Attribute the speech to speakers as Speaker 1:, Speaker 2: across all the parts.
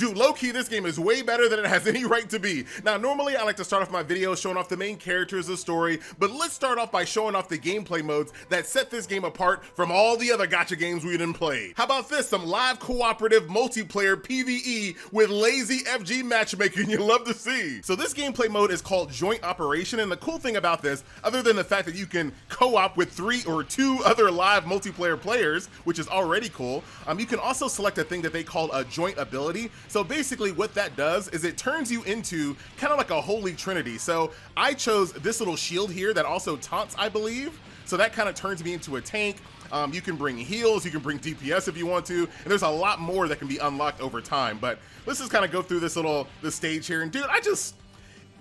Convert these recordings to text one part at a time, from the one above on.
Speaker 1: Dude, low-key, this game is way better than it has any right to be. Now, normally I like to start off my videos showing off the main characters, the story, but let's start off by showing off the gameplay modes that set this game apart from all the other gacha games we didn't play. How about this? Some live cooperative multiplayer PVE with lazy FG matchmaking you love to see. So this gameplay mode is called Joint Operation, and the cool thing about this, other than the fact that you can co-op with 3 or 2 other live multiplayer players, which is already cool, you can also select a thing that they call a joint ability. So basically what that does is it turns you into kind of like a holy trinity. So I chose this little shield here that also taunts, I believe. So that kind of turns me into a tank. You can bring heals, you can bring DPS if you want to, and there's a lot more that can be unlocked over time. But let's just kind of go through this stage here. And dude,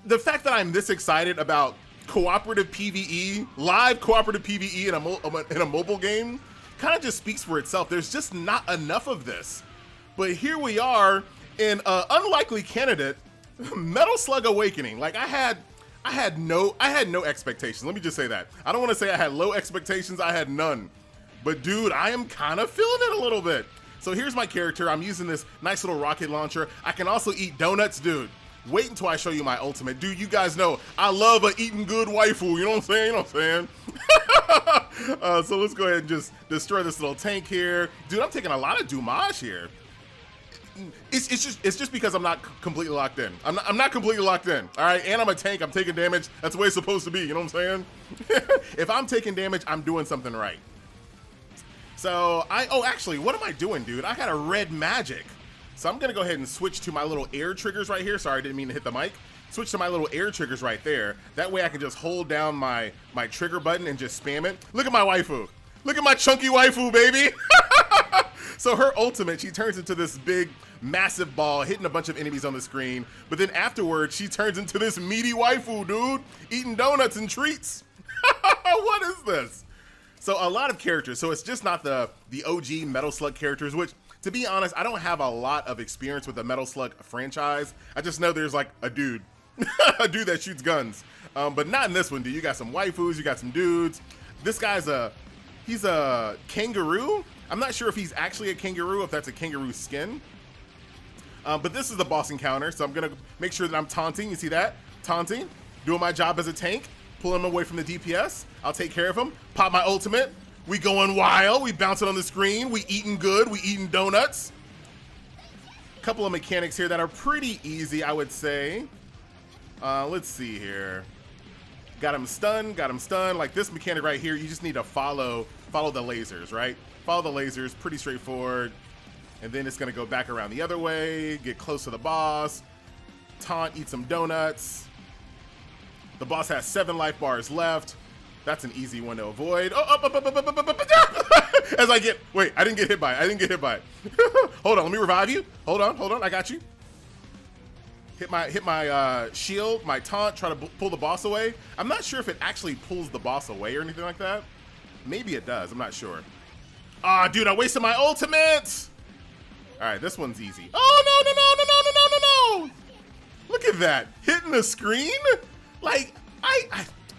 Speaker 1: the fact that I'm this excited about cooperative PVE, live cooperative PVE in a mobile game, kind of just speaks for itself. There's just not enough of this. But here we are in an unlikely candidate, Metal Slug Awakening. Like I had no expectations. Let me just say that. I don't want to say I had low expectations, I had none. But dude, I am kind of feeling it a little bit. So here's my character. I'm using this nice little rocket launcher. I can also eat donuts, dude. Wait until I show you my ultimate. Dude, you guys know I love a eating good waifu, you know what I'm saying? You know what I'm saying? So let's go ahead and just destroy this little tank here. Dude, I'm taking a lot of damage here. It's just because I'm not completely locked in. I'm not completely locked in, all right? And I'm a tank, I'm taking damage. That's the way it's supposed to be, you know what I'm saying? If I'm taking damage, I'm doing something right. So oh, actually, what am I doing, dude? I got a red magic. So I'm gonna go ahead and switch to my little air triggers right here. Sorry, I didn't mean to hit the mic. Switch to my little air triggers right there. That way I can just hold down my trigger button and just spam it. Look at my waifu. Look at my chunky waifu, baby. So her ultimate, she turns into this big, massive ball, hitting a bunch of enemies on the screen. But then afterwards, she turns into this meaty waifu, dude, eating donuts and treats. What is this? So a lot of characters. So it's just not the OG Metal Slug characters, which, to be honest, I don't have a lot of experience with the Metal Slug franchise. I just know there's like a dude, a dude that shoots guns. But not in this one, dude. You got some waifus, you got some dudes. This guy's he's a kangaroo. I'm not sure if he's actually a kangaroo, if that's a kangaroo skin. But this is the boss encounter, so I'm gonna make sure that I'm taunting. You see that? Taunting, doing my job as a tank, pulling him away from the DPS. I'll take care of him. Pop my ultimate. We going wild. We bouncing on the screen. We eating good. We eating donuts. Couple of mechanics here that are pretty easy, I would say. Let's see here. Got him stunned. Got him stunned. Like this mechanic right here, you just need to follow the lasers, right? Follow the lasers. Pretty straightforward. And then it's gonna go back around the other way. Get close to the boss. Taunt. Eat some donuts. The boss has 7 life bars left. That's an easy one to avoid. As I get, wait, I didn't get hit by it. Hold on, let me revive you. Hold on, I got you. Hit my shield, my taunt, try to pull the boss away. I'm not sure if it actually pulls the boss away or anything like that. Maybe it does, I'm not sure. Ah, dude, I wasted my ultimate. All right, this one's easy. Oh, no. Look at that, hitting the screen. Like,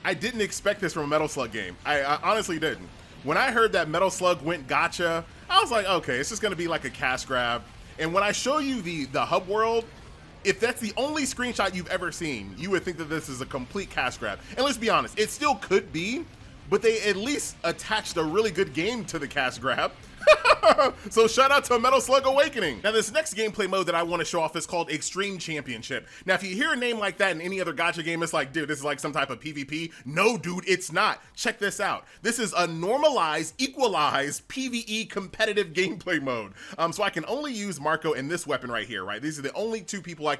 Speaker 1: I didn't expect this from a Metal Slug game. I honestly didn't. When I heard that Metal Slug went gacha, I was like, okay, it's just gonna be like a cash grab. And when I show you the hub world, if that's the only screenshot you've ever seen, you would think that this is a complete cash grab. And let's be honest, it still could be, but they at least attached a really good game to the cash grab. So shout out to Metal Slug Awakening. Now this next gameplay mode that I want to show off is called Extreme Championship. Now if you hear a name like that in any other gacha game, it's like, dude, this is like some type of PvP. No, dude, it's not. Check this out. This is a normalized, equalized PvE competitive gameplay mode. So I can only use Marco and this weapon right here, right? These are the only 2 people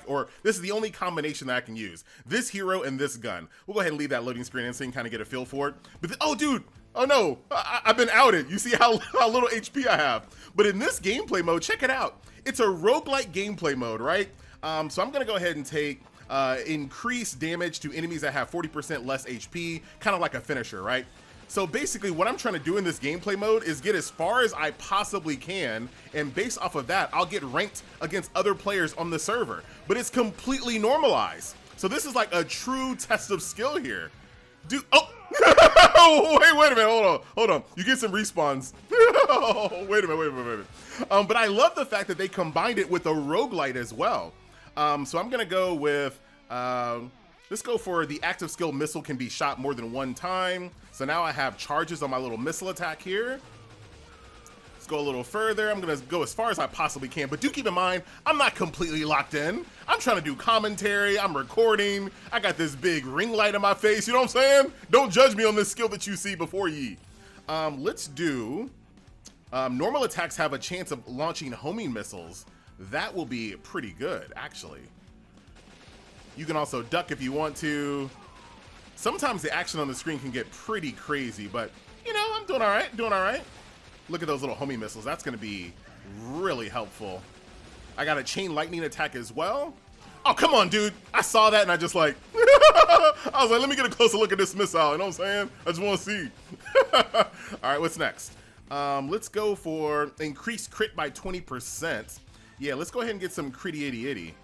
Speaker 1: this is the only combination that I can use. This hero and this gun. We'll go ahead and leave that loading screen in so you can kind of get a feel for it. But oh, dude. Oh no, I've been outed. You see how little HP I have. But in this gameplay mode, check it out. It's a roguelike gameplay mode, right? So I'm gonna go ahead and take increased damage to enemies that have 40% less HP, kind of like a finisher, right? So basically what I'm trying to do in this gameplay mode is get as far as I possibly can, and based off of that, I'll get ranked against other players on the server. But it's completely normalized. So this is like a true test of skill here. Dude, oh! Wait a minute, hold on. You get some respawns. Oh, wait a minute. But I love the fact that they combined it with a roguelite as well. So I'm gonna go with, let's go for the active skill missile can be shot more than one time. So now I have charges on my little missile attack here. Let's go a little further. I'm gonna go as far as I possibly can, but do keep in mind, I'm not completely locked in. I'm trying to do commentary, I'm recording, I got this big ring light in my face, you know what I'm saying? Don't judge me on this skill that you see before ye. Let's do, normal attacks have a chance of launching homing missiles. That will be pretty good, actually. You can also duck if you want to. Sometimes the action on the screen can get pretty crazy, but you know, I'm doing all right, Look at those little homing missiles. That's gonna be really helpful. I got a chain lightning attack as well. Oh, come on, dude. I saw that and I just like, I was like, let me get a closer look at this missile. You know what I'm saying? I just want to see. All right, what's next? Let's go for increased crit by 20%. Yeah, let's go ahead and get some critty itty itty.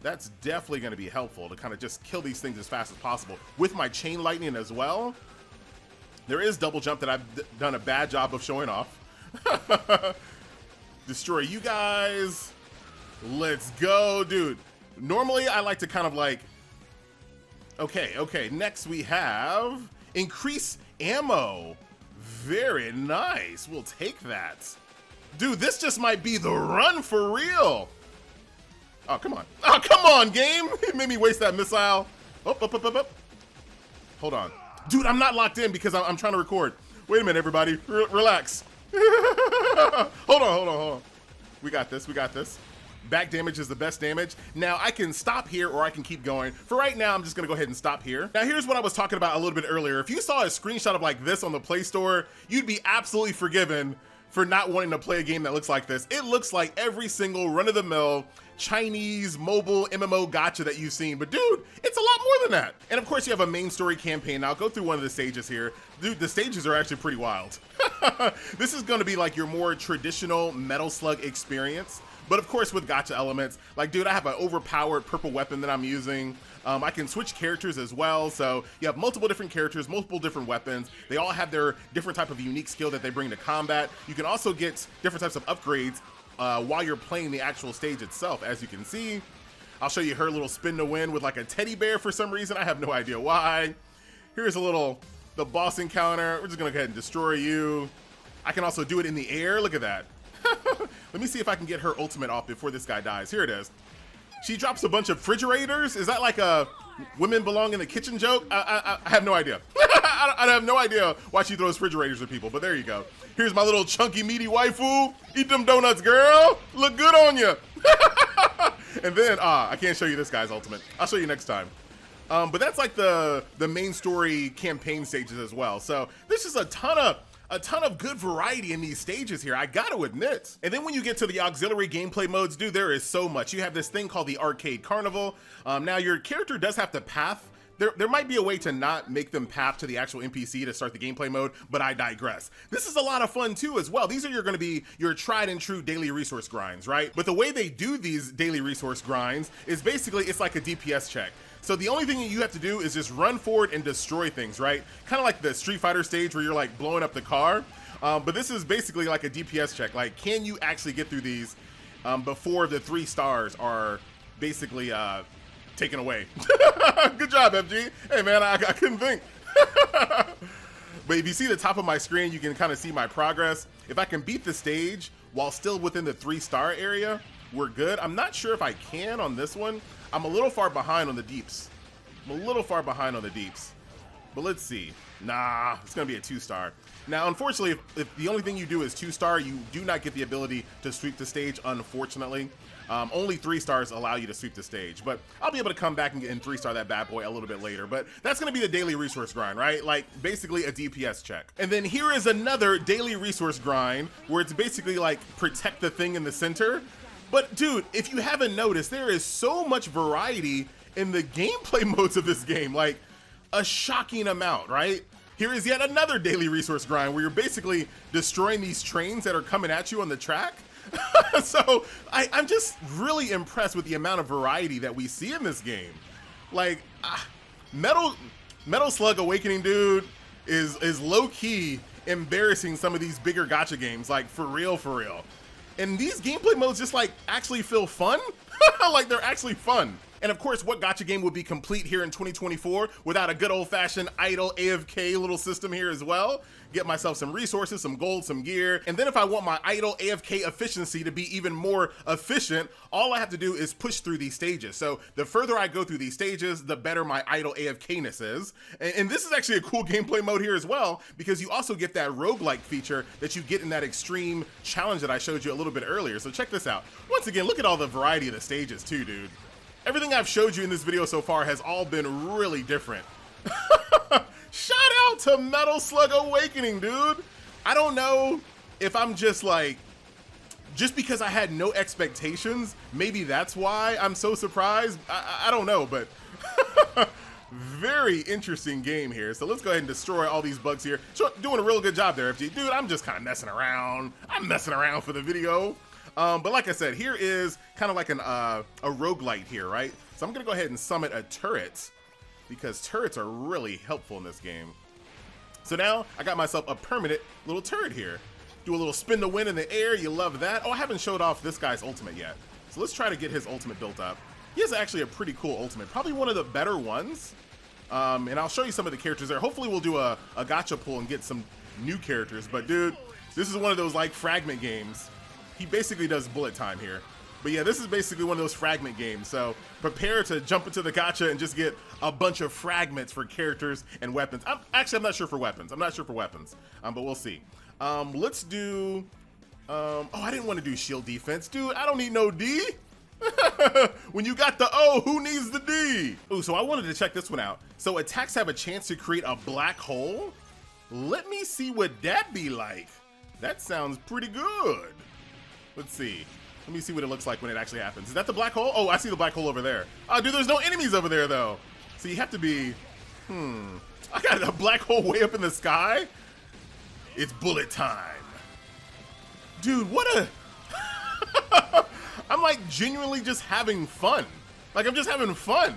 Speaker 1: That's definitely going to be helpful to kind of just kill these things as fast as possible. With my chain lightning as well, there is double jump that I've done a bad job of showing off. Destroy you guys. Let's go, dude. Normally, I like to kind of like, okay, next we have increase ammo. Very nice, we'll take that. Dude, this just might be the run for real. Oh, come on, game. It made me waste that missile. Up. Hold on. Dude, I'm not locked in because I'm trying to record. Wait a minute, everybody, relax. Hold on. We got this. Back damage is the best damage. Now I can stop here or I can keep going. For right now, I'm just gonna go ahead and stop here. Now here's what I was talking about a little bit earlier. If you saw a screenshot of like this on the Play Store, you'd be absolutely forgiven for not wanting to play a game that looks like this. It looks like every single run-of-the-mill Chinese mobile MMO gacha that you've seen, but dude, it's a lot more than that. And of course you have a main story campaign. Now I'll go through one of the stages here. Dude, the stages are actually pretty wild. This is gonna be like your more traditional Metal Slug experience. But of course with gacha elements, like dude, I have an overpowered purple weapon that I'm using. I can switch characters as well. So you have multiple different characters, multiple different weapons. They all have their different type of unique skill that they bring to combat. You can also get different types of upgrades while you're playing the actual stage itself. As you can see, I'll show you her little spin to win with like a teddy bear for some reason. I have no idea why. Here's the boss encounter. We're just gonna go ahead and destroy you. I can also do it in the air. Look at that. Let me see if I can get her ultimate off before this guy dies. Here it is. She drops a bunch of refrigerators. Is that like a women belong in the kitchen joke? I have no idea. I have no idea why she throws refrigerators at people, but there you go. Here's my little chunky meaty waifu. Eat them donuts, girl. Look good on you. And then, I can't show you this guy's ultimate. I'll show you next time. But that's like the main story campaign stages as well. So there's just a ton of good variety in these stages here, I gotta admit. And then when you get to the auxiliary gameplay modes, dude, there is so much. You have this thing called the Arcade Carnival. Now your character does have to path. There might be a way to not make them path to the actual NPC to start the gameplay mode, but I digress. This is a lot of fun too as well. These are gonna be your tried and true daily resource grinds, right? But the way they do these daily resource grinds is basically, it's like a DPS check. So the only thing that you have to do is just run forward and destroy things, right? Kind of like the Street Fighter stage where you're like blowing up the car. But this is basically like a DPS check. Like, can you actually get through these before the 3 stars are basically taken away? Good job, FG. Hey man, I couldn't think. But if you see the top of my screen, you can kind of see my progress. If I can beat the stage while still within the 3-star area, we're good. I'm not sure if I can on this one. I'm a little far behind on the deeps. But let's see. Nah, it's gonna be a 2-star. Now, unfortunately, if the only thing you do is 2-star, you do not get the ability to sweep the stage, unfortunately. Only 3 stars allow you to sweep the stage, but I'll be able to come back and get in 3-star that bad boy a little bit later. But that's gonna be the daily resource grind, right? Like basically a DPS check. And then here is another daily resource grind where it's basically like protect the thing in the center. But dude, if you haven't noticed, there is so much variety in the gameplay modes of this game, like a shocking amount, right? Here is yet another daily resource grind where you're basically destroying these trains that are coming at you on the track. So I'm just really impressed with the amount of variety that we see in this game. Like Metal Slug Awakening, dude, is low-key embarrassing some of these bigger gacha games, like for real, for real. And these gameplay modes just like actually feel fun. Like they're actually fun. And of course, what gacha game would be complete here in 2024 without a good old-fashioned idle AFK little system here as well? Get myself some resources, some gold, some gear, and then if I want my idle AFK efficiency to be even more efficient, all I have to do is push through these stages. So the further I go through these stages, the better my idle AFK-ness is. And this is actually a cool gameplay mode here as well, because you also get that roguelike feature that you get in that extreme challenge that I showed you a little bit earlier. So check this out. Once again, look at all the variety of the stages too, dude. Everything I've showed you in this video so far has all been really different. Shout out to Metal Slug Awakening, dude. I don't know if I'm just like, just because I had no expectations, maybe that's why I'm so surprised. I don't know, but very interesting game here. So let's go ahead and destroy all these bugs here. So, doing a real good job there, FG. Dude, I'm just kind of messing around. I'm messing around for the video. But like I said, here is kind of like a roguelite here, right? So I'm gonna go ahead and summon a turret because turrets are really helpful in this game. So now I got myself a permanent little turret here. Do a little spin to win in the air, you love that. Oh, I haven't showed off this guy's ultimate yet. So let's try to get his ultimate built up. He has actually a pretty cool ultimate, probably one of the better ones. And I'll show you some of the characters there. Hopefully we'll do a gacha pull and get some new characters. But dude, this is one of those like fragment games. He basically does bullet time here. But yeah, this is basically one of those fragment games. So prepare to jump into the gacha and just get a bunch of fragments for characters and weapons. I'm not sure for weapons. I'm not sure for weapons, but we'll see. Let's do, oh, I didn't want to do shield defense. Dude, I don't need no D. When you got the O, who needs the D? Ooh, so I wanted to check this one out. So attacks have a chance to create a black hole. Let me see what that be like. That sounds pretty good. Let's see. Let me see what it looks like when it actually happens. Is that the black hole? Oh, I see the black hole over there. Oh, dude, there's no enemies over there, though. So you have to be, I got a black hole way up in the sky. It's bullet time. Dude, what a... I'm like genuinely just having fun. Like, I'm just having fun.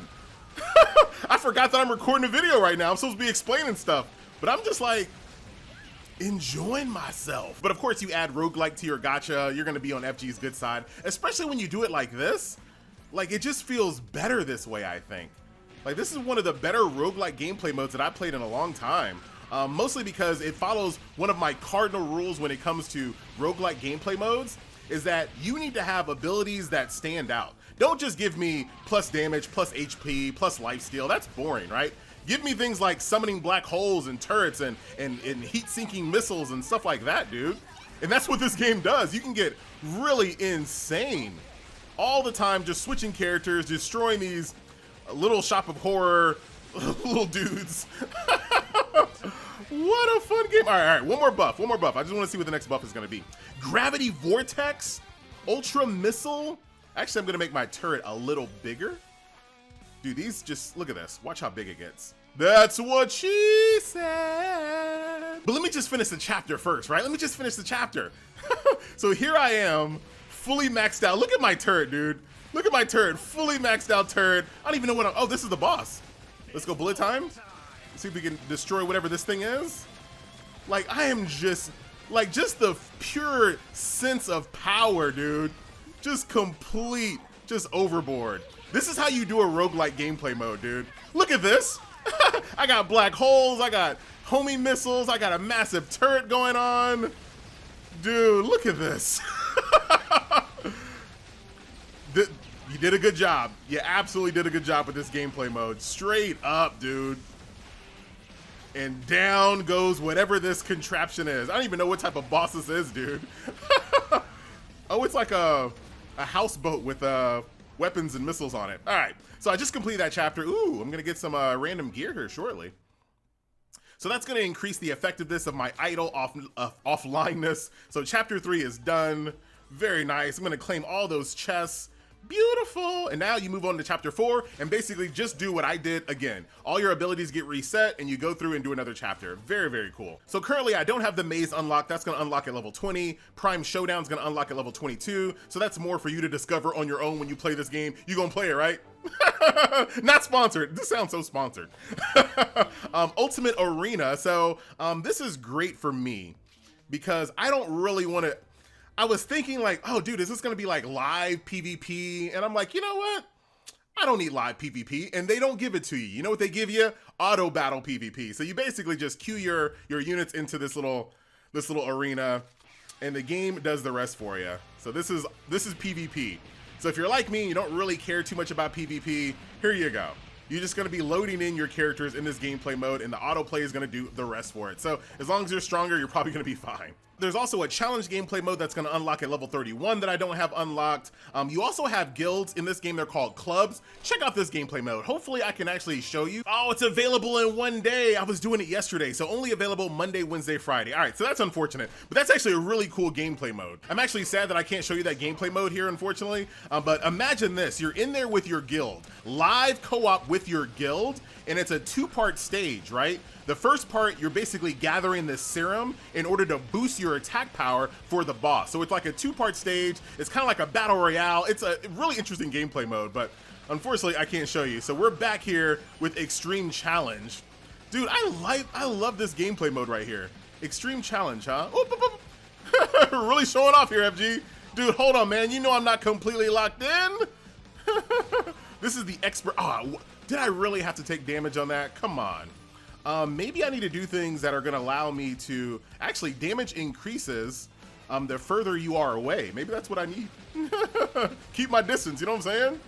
Speaker 1: I forgot that I'm recording a video right now. I'm supposed to be explaining stuff. But I'm just like... enjoying myself. But of course you add roguelike to your gacha, you're gonna be on FG's good side, especially when you do it like this. Like it just feels better this way, I think. Like this is one of the better roguelike gameplay modes that I've played in a long time. Mostly because it follows one of my cardinal rules when it comes to roguelike gameplay modes, is that you need to have abilities that stand out. Don't just give me plus damage, plus HP, plus lifesteal. That's boring, right? Give me things like summoning black holes and turrets and heat-sinking missiles and stuff like that, dude. And that's what this game does. You can get really insane all the time just switching characters, destroying these little shop of horror little dudes. What a fun game. All right, one more buff. I just want to see what the next buff is going to be. Gravity Vortex, Ultra Missile. Actually, I'm going to make my turret a little bigger. Dude, these just, look at this. Watch how big it gets. That's what she said. But let me just finish the chapter first, right? Let me just finish the chapter. So here I am, fully maxed out. Look at my turret, dude. Look at my turret, fully maxed out turret. I don't even know what oh, this is the boss. Let's go bullet time. Let's see if we can destroy whatever this thing is. Like, I am just, like, just the pure sense of power, dude. Just complete, just overboard. This is how you do a roguelike gameplay mode, dude. Look at this. I got black holes, I got homing missiles, I got a massive turret going on. Dude, look at this. You did a good job. You absolutely did a good job with this gameplay mode. Straight up, dude. And down goes whatever this contraption is. I don't even know what type of boss this is, dude. Oh, it's like a houseboat with weapons and missiles on it. All right, so I just completed that chapter. Ooh, I'm gonna get some random gear here shortly. So that's gonna increase the effectiveness of my idle offlineness. So chapter 3 is done. Very nice. I'm gonna claim all those chests. Beautiful. And now you move on to chapter 4 and basically just do what I did again. All your abilities get reset and you go through and do another chapter. Very, very cool. So currently I don't have the maze unlocked. That's going to unlock at level 20. Prime Showdown's going to unlock at level 22. So that's more for you to discover on your own when you play this game. You gonna play it, right? Not sponsored. This sounds so sponsored. Ultimate Arena. So this is great for me because I don't really want to. I was thinking like, oh, dude, is this going to be like live PvP? And I'm like, you know what? I don't need live PvP, and they don't give it to you. You know what they give you? Auto battle PvP. So you basically just queue your units into this little arena, and the game does the rest for you. So this is PvP. So if you're like me, you don't really care too much about PvP, here you go. You're just gonna be loading in your characters in this gameplay mode, and the autoplay is gonna do the rest for it. So as long as you're stronger, you're probably gonna be fine. There's also a challenge gameplay mode that's gonna unlock at level 31 that I don't have unlocked. You also have guilds in this game, they're called clubs. Check out this gameplay mode. Hopefully I can actually show you. Oh, it's available in one day. I was doing it yesterday, so only available Monday, Wednesday, Friday. All right, so that's unfortunate, but that's actually a really cool gameplay mode. I'm actually sad that I can't show you that gameplay mode here, unfortunately, but imagine this. You're in there with your guild, live co-op with your guild, and it's a two-part stage, right? The first part, you're basically gathering this serum in order to boost your attack power for the boss. So it's like a two-part stage. It's kind of like a battle royale. It's a really interesting gameplay mode, but unfortunately, I can't show you. So we're back here with Extreme Challenge. Dude, I love this gameplay mode right here. Extreme Challenge, huh? Oop, oop, oop. Really showing off here, FG. Dude, hold on, man. You know I'm not completely locked in. This is the expert. Oh, did I really have to take damage on that? Come on. Maybe I need to do things that are going to allow me to actually damage increases the further you are away. Maybe that's what I need. Keep my distance, you know what I'm saying?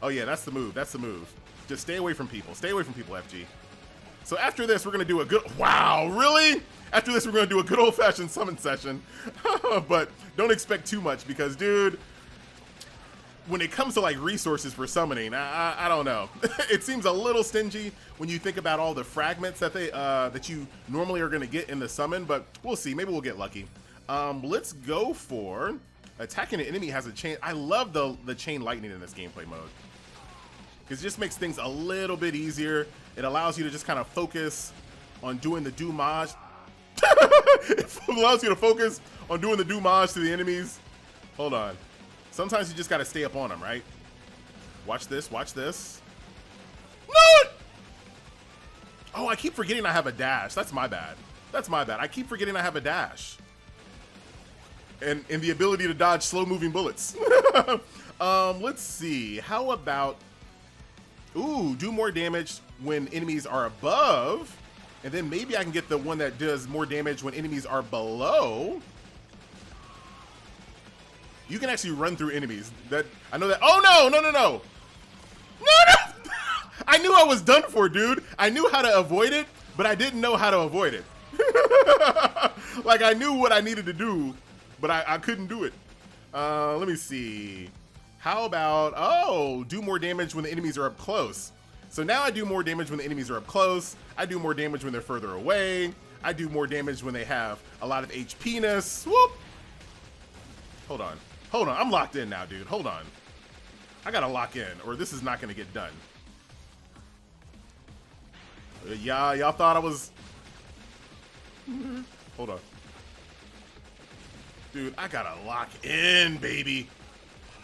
Speaker 1: Oh yeah, that's the move. That's the move. Just stay away from people. Stay away from people, FG. So after this, we're going to do a good... Wow, really? After this, we're going to do a good old-fashioned summon session. But don't expect too much because, dude... When it comes to like resources for summoning, I don't know. It seems a little stingy when you think about all the fragments that that you normally are going to get in the summon, but we'll see. Maybe we'll get lucky. Let's go for attacking an enemy has a chain. I love the chain lightning in this gameplay mode because it just makes things a little bit easier. It allows you to just kind of focus on doing the dommage. It allows you to focus on doing the dommage to the enemies. Hold on. Sometimes you just gotta stay up on them, right? Watch this, watch this. No! Oh, I keep forgetting I have a dash. That's my bad. That's my bad. I keep forgetting I have a dash. And the ability to dodge slow-moving bullets. Let's see. How about... Ooh, do more damage when enemies are above. And then maybe I can get the one that does more damage when enemies are below. You can actually run through enemies. That I know that. Oh no, no, no, no. No, no. I knew I was done for, dude. I knew how to avoid it, but I didn't know how to avoid it. Like I knew what I needed to do, but I couldn't do it. Let me see. How about, oh, do more damage when the enemies are up close. So now I do more damage when the enemies are up close. I do more damage when they're further away. I do more damage when they have a lot of HP-ness. Whoop. Hold on. Hold on, I'm locked in now, dude. Hold on. I gotta lock in, or this is not gonna get done. Yeah, y'all thought I was... Hold on. Dude, I gotta lock in, baby.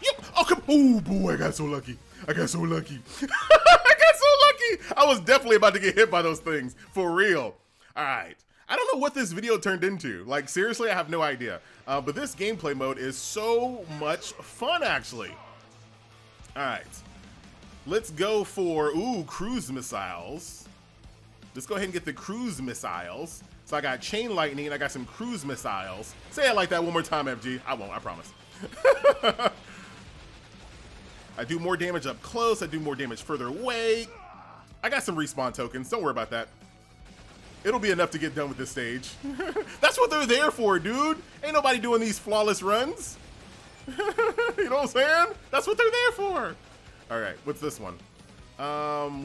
Speaker 1: Yep. Oh, come... Oh, boy, I got so lucky. I got so lucky. I got so lucky. I was definitely about to get hit by those things. For real. All right. I don't know what this video turned into. Like, seriously, I have no idea. But this gameplay mode is so much fun, actually. All right. Let's go for, ooh, cruise missiles. Let's go ahead and get the cruise missiles. So I got chain lightning and I got some cruise missiles. Say it like that one more time, FG. I won't, I promise. I do more damage up close. I do more damage further away. I got some respawn tokens. Don't worry about that. It'll be enough to get done with this stage. That's what they're there for, dude. Ain't nobody doing these flawless runs. You know what I'm saying? That's what they're there for. All right, what's this one?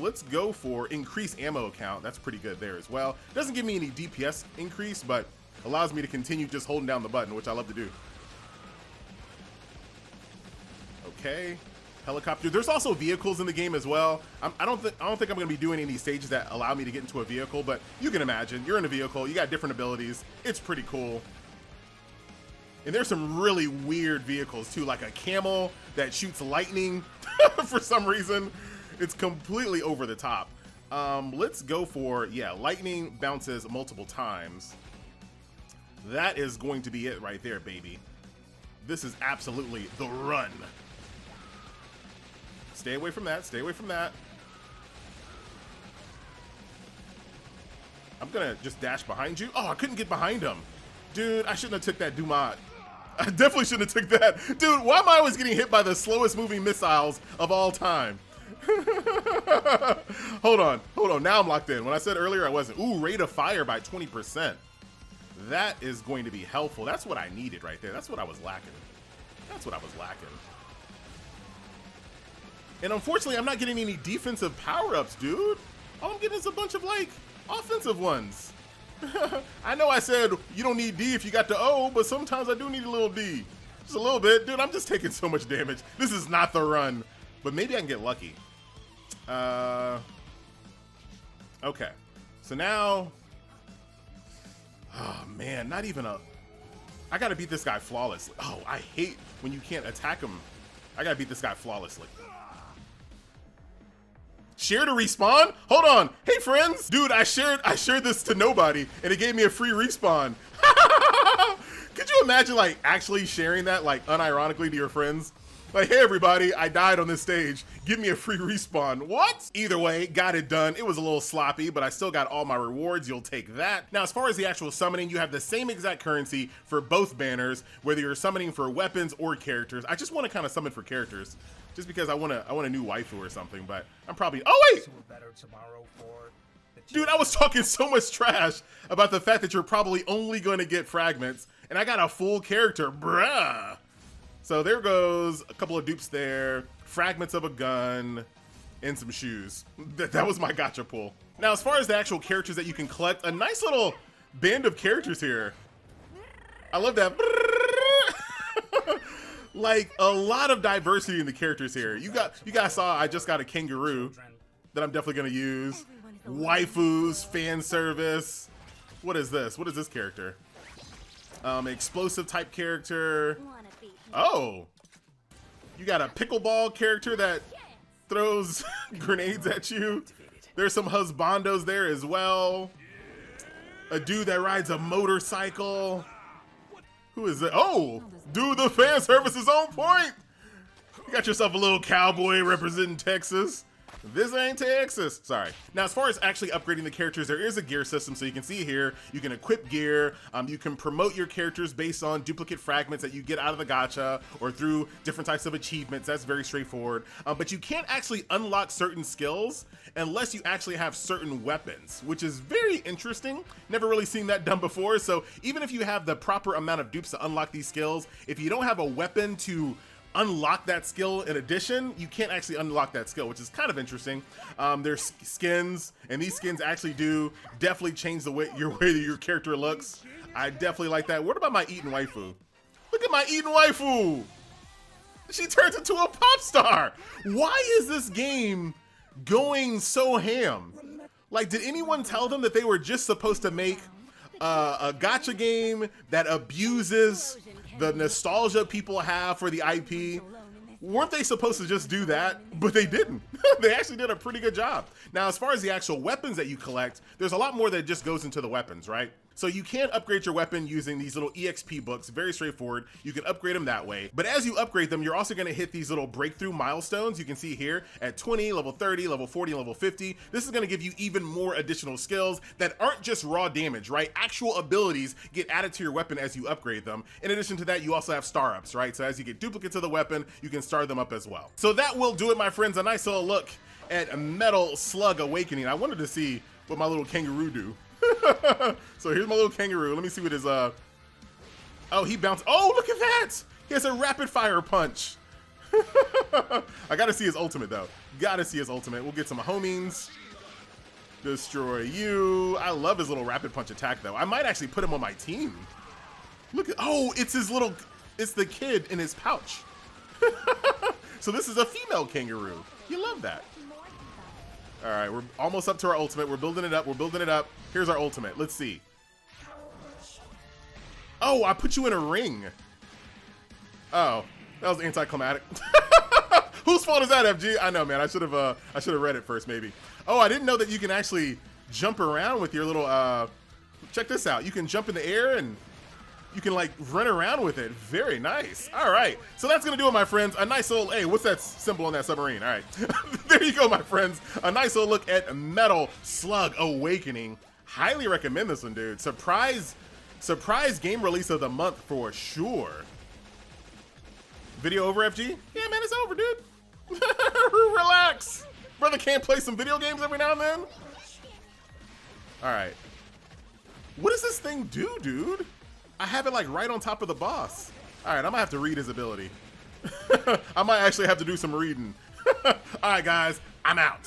Speaker 1: Let's go for increase ammo count. That's pretty good there as well. Doesn't give me any DPS increase, but allows me to continue just holding down the button, which I love to do. Okay. Helicopter. There's also vehicles in the game as well. I don't think I'm going to be doing any stages that allow me to get into a vehicle, but you can imagine you're in a vehicle, you got different abilities. It's pretty cool. And there's some really weird vehicles too, like a camel that shoots lightning for some reason. It's completely over the top. Let's go for, yeah, lightning bounces multiple times. That is going to be it right there, baby. This is absolutely the run. Stay away from that. Stay away from that. I'm gonna just dash behind you. Oh, I couldn't get behind him. Dude, I shouldn't have took that Dumat. I definitely shouldn't have took that. Dude, why am I always getting hit by the slowest moving missiles of all time? Hold on. Now I'm locked in. When I said earlier I wasn't. Ooh, rate of fire by 20%. That is going to be helpful. That's what I needed right there. That's what I was lacking. That's what I was lacking. And unfortunately, I'm not getting any defensive power-ups, dude. All I'm getting is a bunch of, like, offensive ones. I know I said you don't need D if you got the O, but sometimes I do need a little D. Just a little bit. Dude, I'm just taking so much damage. This is not the run. But maybe I can get lucky. Okay. So now... Oh, man. Not even a... I gotta beat this guy flawlessly. Oh, I hate when you can't attack him. I gotta beat this guy flawlessly. Share to respawn? Hold on. Hey, friends. Dude, I shared this to nobody, and it gave me a free respawn. Could you imagine, like, actually sharing that, like, unironically to your friends? Like, hey, everybody, I died on this stage. Give me a free respawn. What? Either way, got it done. It was a little sloppy, but I still got all my rewards. You'll take that. Now, as far as the actual summoning, you have the same exact currency for both banners, whether you're summoning for weapons or characters. I just want to kind of summon for characters, just because I want a new waifu or something, but I'm probably... Oh, wait! Dude, I was talking so much trash about the fact that you're probably only going to get fragments, and I got a full character, bruh. So there goes a couple of dupes there, fragments of a gun, and some shoes. That was my gacha pull. Now, as far as the actual characters that you can collect, a nice little band of characters here. I love that. Like, a lot of diversity in the characters here. You guys saw I just got a kangaroo that I'm definitely gonna use. Waifus, fan service. What is this? What is this character? Explosive type character. Oh, you got a pickleball character that throws grenades at you. There's some husbandos there as well. A dude that rides a motorcycle. Who is it? Oh, dude, the fan service is on point. You got yourself a little cowboy representing Texas. This ain't Texas. Sorry. Now, as far as actually upgrading the characters, there is a gear system. So you can see here, you can equip gear. You can promote your characters based on duplicate fragments that you get out of the gacha or through different types of achievements. That's very straightforward. But you can't actually unlock certain skills unless you actually have certain weapons, which is very interesting. Never really seen that done before. So even if you have the proper amount of dupes to unlock these skills, if you don't have a weapon to unlock that skill in addition, you can't actually unlock that skill, which is kind of interesting. There's skins, and these skins actually do definitely change the way your character looks. I definitely like that. What about my Eaten waifu? Look at my Eaten waifu! She turns into a pop star! Why is this game going so ham? Like, did anyone tell them that they were just supposed to make a gacha game that abuses the nostalgia people have for the IP? Weren't they supposed to just do that? But they didn't. They actually did a pretty good job. Now, as far as the actual weapons that you collect, there's a lot more that just goes into the weapons, right? So you can upgrade your weapon using these little EXP books, very straightforward. You can upgrade them that way. But as you upgrade them, you're also gonna hit these little breakthrough milestones. You can see here at 20, level 30, level 40, and level 50. This is gonna give you even more additional skills that aren't just raw damage, right? Actual abilities get added to your weapon as you upgrade them. In addition to that, you also have star ups, right? So as you get duplicates of the weapon, you can star them up as well. So that will do it, my friends. A nice little look at Metal Slug Awakening. I wanted to see what my little kangaroo do. So here's my little kangaroo. Let me see what his oh, he bounced. Oh, look at that! He has a rapid fire punch. I gotta see his ultimate though. Gotta see his ultimate. We'll get some homies. Destroy you. I love his little rapid punch attack though. I might actually put him on my team. Look at, oh, it's his little, it's the kid in his pouch. So this is a female kangaroo. You love that. All right, we're almost up to our ultimate. We're building it up. We're building it up. Here's our ultimate. Let's see. Oh, I put you in a ring. Oh, that was anticlimactic. Whose fault is that, FG? I know, man. I should have read it first, maybe. Oh, I didn't know that you can actually jump around with your little. Check this out. You can jump in the air and you can like run around with it. Very nice. All right. So that's gonna do it, my friends. A nice little. Hey, what's that symbol on that submarine? All right. There you go, my friends. A nice little look at Metal Slug Awakening. Highly recommend this one, dude. Surprise game release of the month for sure. Video over, FG? Yeah, man, it's over, dude. Relax. Brother can't play some video games every now and then. All right. What does this thing do, dude? I have it like right on top of the boss. All right, I'm gonna have to read his ability. I might actually have to do some reading. All right, guys, I'm out.